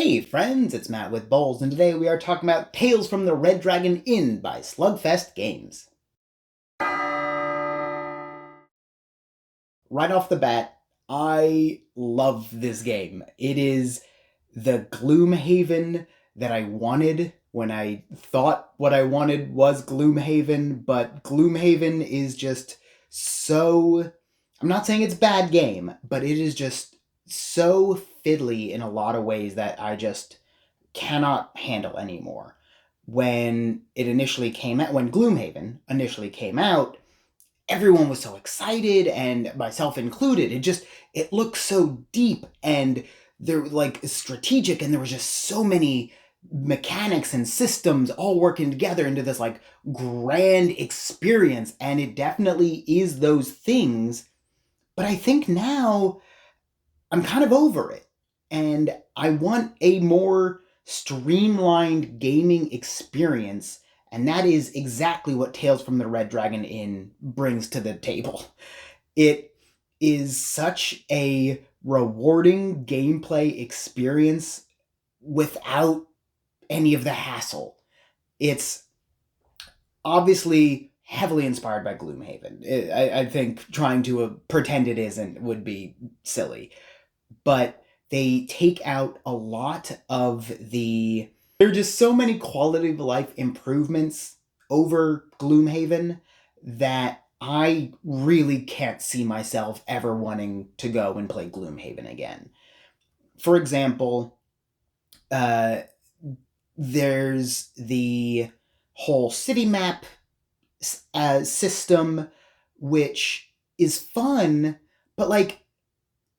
Hey friends, it's Matt with BoLS, and today we are talking about Tales from the Red Dragon Inn by Slugfest Games. Right off the bat, I love this game. It is the Gloomhaven that I wanted when I thought what I wanted was Gloomhaven, but Gloomhaven is just so... I'm not saying it's a bad game, but it is just so fiddly in a lot of ways that I just cannot handle anymore. When Gloomhaven initially came out, everyone was so excited, and myself included. It looked so deep, and they're like strategic, and there was just so many mechanics and systems all working together into this like grand experience, and it definitely is those things. But I think now I'm kind of over it, and I want a more streamlined gaming experience, and that is exactly what Tales from the Red Dragon Inn brings to the table. It is such a rewarding gameplay experience without any of the hassle. It's obviously heavily inspired by Gloomhaven. I think trying to pretend it isn't would be silly. But they take out a lot of the... There are just so many quality of life improvements over Gloomhaven that I really can't see myself ever wanting to go and play Gloomhaven again. For example, there's the whole city map system, which is fun, but like,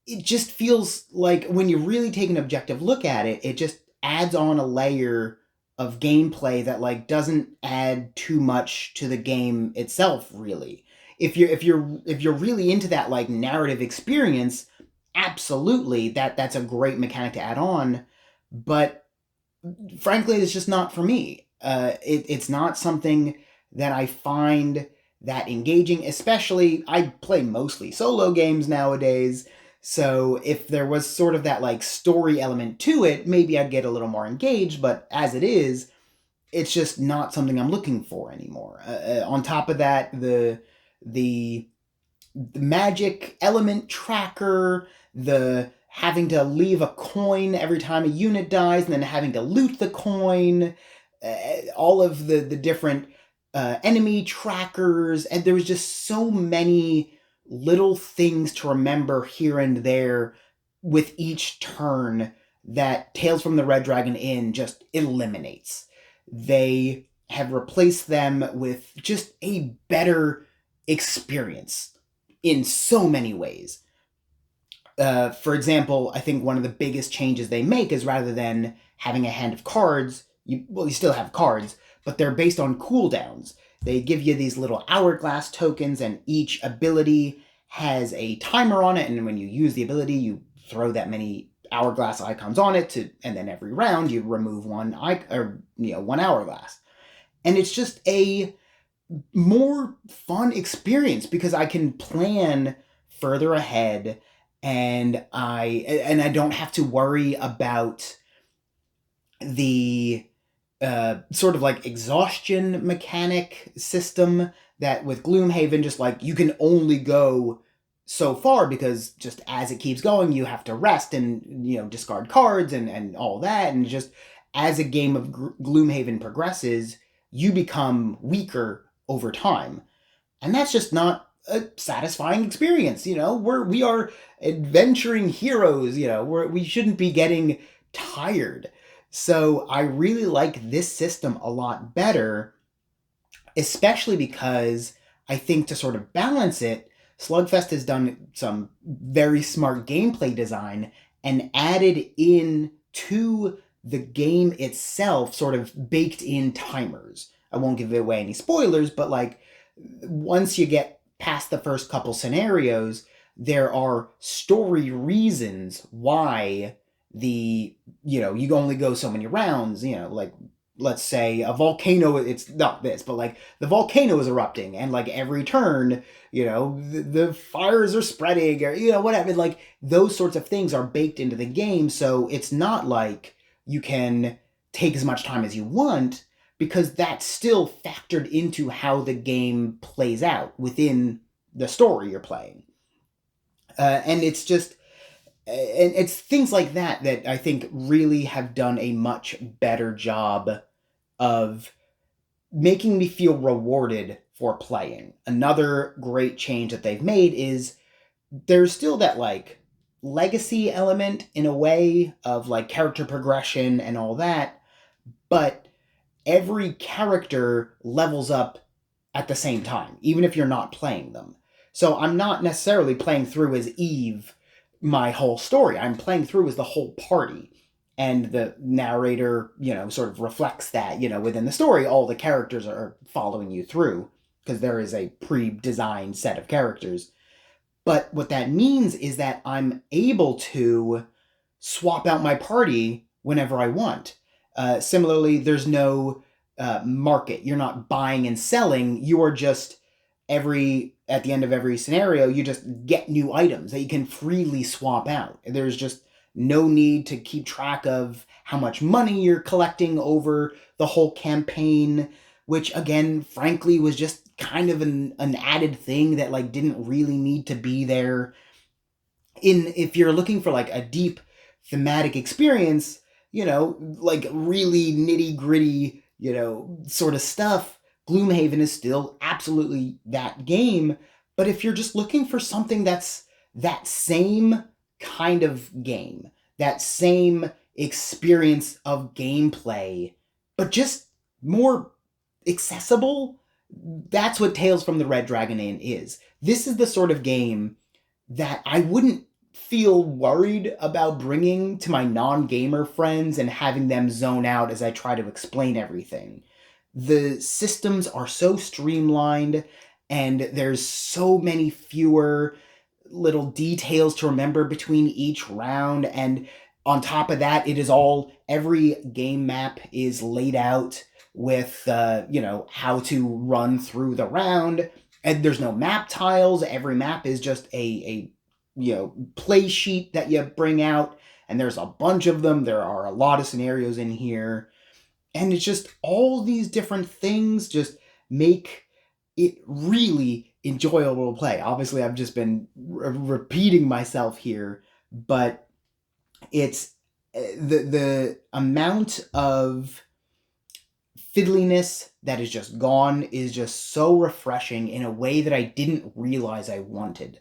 it just feels like when you really take an objective look at it, it just adds on a layer of gameplay that like doesn't add too much to the game itself, really. If you're really into that like narrative experience, absolutely that's a great mechanic to add on, but frankly it's just not for me. It's not something that I find that engaging, especially I play mostly solo games nowadays. So if there was sort of that like story element to it, maybe I'd get a little more engaged, but as it is, it's just not something I'm looking for anymore. On top of that, the magic element tracker, the having to leave a coin every time a unit dies and then having to loot the coin, all of the different enemy trackers, and there was just so many little things to remember here and there with each turn that Tales from the Red Dragon Inn just eliminates. They have replaced them with just a better experience in so many ways. For example, I think one of the biggest changes they make is rather than having a hand of cards, you still have cards, but they're based on cooldowns. They give you these little hourglass tokens, and each ability has a timer on it, and when you use the ability, you throw that many hourglass icons on it, and then every round you remove one hourglass. And it's just a more fun experience because I can plan further ahead, and I don't have to worry about the sort of like exhaustion mechanic system that with Gloomhaven, just like you can only go so far because just as it keeps going, you have to rest and, discard cards and all that. And just as a game of Gloomhaven progresses, you become weaker over time. And that's just not a satisfying experience. We are adventuring heroes, we shouldn't be getting tired. So I really like this system a lot better, especially because I think to sort of balance it, Slugfest has done some very smart gameplay design and added in to the game itself sort of baked in timers. I won't give away any spoilers, but like once you get past the first couple scenarios, there are story reasons why you only go so many rounds, like let's say a volcano, it's not this, but like the volcano is erupting, and like every turn, the fires are spreading, or whatever, like those sorts of things are baked into the game. So it's not like you can take as much time as you want, because that's still factored into how the game plays out within the story you're playing. And it's just, and it's things like that that I think really have done a much better job of making me feel rewarded for playing. Another great change that they've made is there's still that like legacy element in a way of like character progression and all that, but every character levels up at the same time, even if you're not playing them. So I'm not necessarily playing through as Eve my whole story. I'm playing through as the whole party. And the narrator, sort of reflects that, within the story, all the characters are following you through because there is a pre-designed set of characters. But what that means is that I'm able to swap out my party whenever I want. Similarly, there's no market. You're not buying and selling. You are just at the end of every scenario, you just get new items that you can freely swap out. There's just no need to keep track of how much money you're collecting over the whole campaign, which again, frankly, was just kind of an added thing that like didn't really need to be there. If you're looking for like a deep thematic experience, like really nitty gritty, sort of stuff, Gloomhaven is still absolutely that game. But if you're just looking for something that's that same kind of game, that same experience of gameplay, but just more accessible, that's what Tales from the Red Dragon Inn is. This is the sort of game that I wouldn't feel worried about bringing to my non-gamer friends and having them zone out as I try to explain everything. The systems are so streamlined, and there's so many fewer little details to remember between each round, and on top of that, every game map is laid out with how to run through the round, and there's no map tiles. Every map is just a play sheet that you bring out, and there's a bunch of them. There are a lot of scenarios in here, and it's just all these different things just make it really enjoyable to play. Obviously, I've just been repeating myself here, but it's the amount of fiddliness that is just gone is just so refreshing in a way that I didn't realize I wanted.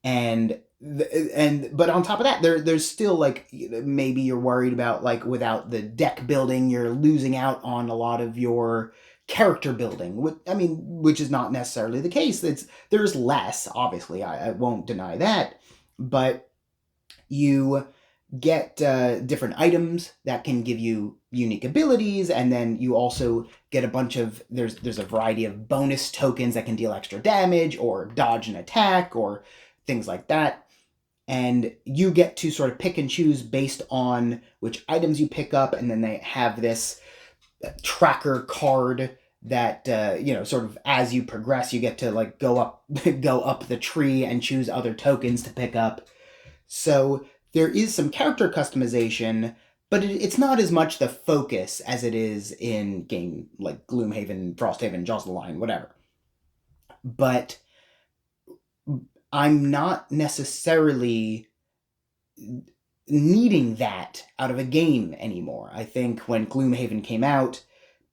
But on top of that, there's still like, maybe you're worried about like without the deck building, you're losing out on a lot of your character building. Which is not necessarily the case. There's less, obviously. I won't deny that, but you get different items that can give you unique abilities, and then you also get a bunch of there's a variety of bonus tokens that can deal extra damage or dodge an attack or things like that, and you get to sort of pick and choose based on which items you pick up. And then they have this tracker card that sort of as you progress, you get to like go up the tree and choose other tokens to pick up. So there is some character customization, but it's not as much the focus as it is in game like Gloomhaven, Frosthaven, Jaws of the Lion, whatever. But I'm not necessarily needing that out of a game anymore. I think when Gloomhaven came out,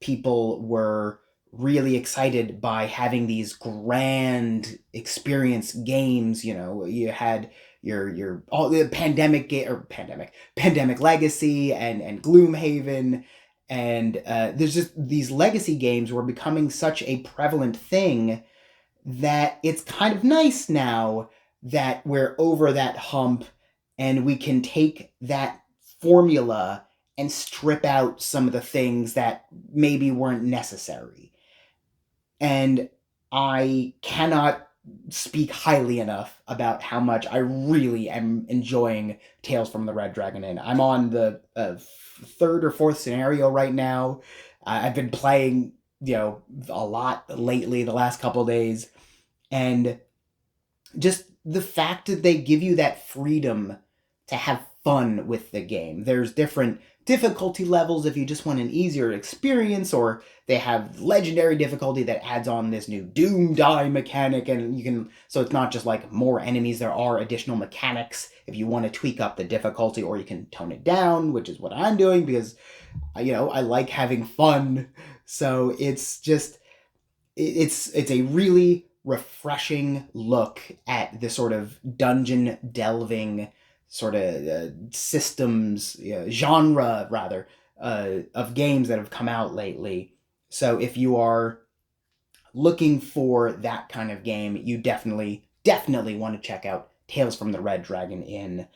people were really excited by having these grand experience games. You had your all the pandemic legacy and Gloomhaven, and there's just these legacy games were becoming such a prevalent thing that it's kind of nice now that we're over that hump and we can take that formula and strip out some of the things that maybe weren't necessary. And I cannot speak highly enough about how much I really am enjoying Tales from the Red Dragon Inn. I'm on the third or fourth scenario right now. I've been playing, a lot lately, the last couple days, and just the fact that they give you that freedom to have fun with the game. There's different difficulty levels if you just want an easier experience, or they have legendary difficulty that adds on this new doom die mechanic, and you can, so it's not just like more enemies, there are additional mechanics if you want to tweak up the difficulty, or you can tone it down, which is what I'm doing because, you know, I like having fun. So it's just, it's a really refreshing look at the sort of dungeon delving sort of systems, genre rather, of games that have come out lately. So if you are looking for that kind of game, you definitely want to check out Tales from the Red Dragon Inn.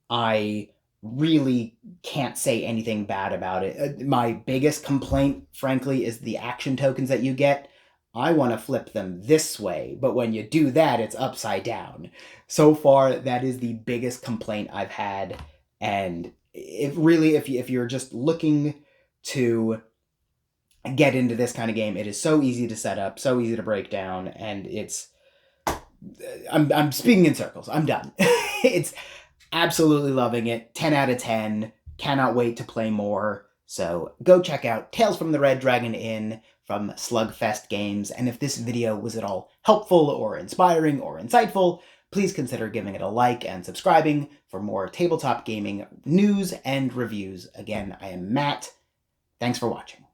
I really can't say anything bad about it. My biggest complaint, frankly, is the action tokens that you get. I want to flip them this way, but when you do that, it's upside down. So far, that is the biggest complaint I've had, and if you're just looking to get into this kind of game, it is so easy to set up, so easy to break down, and I'm speaking in circles. I'm done. It's absolutely loving it. 10 out of 10. Cannot wait to play more. So go check out Tales from the Red Dragon Inn from Slugfest Games. And if this video was at all helpful or inspiring or insightful, please consider giving it a like and subscribing for more tabletop gaming news and reviews. Again, I am Matt. Thanks for watching.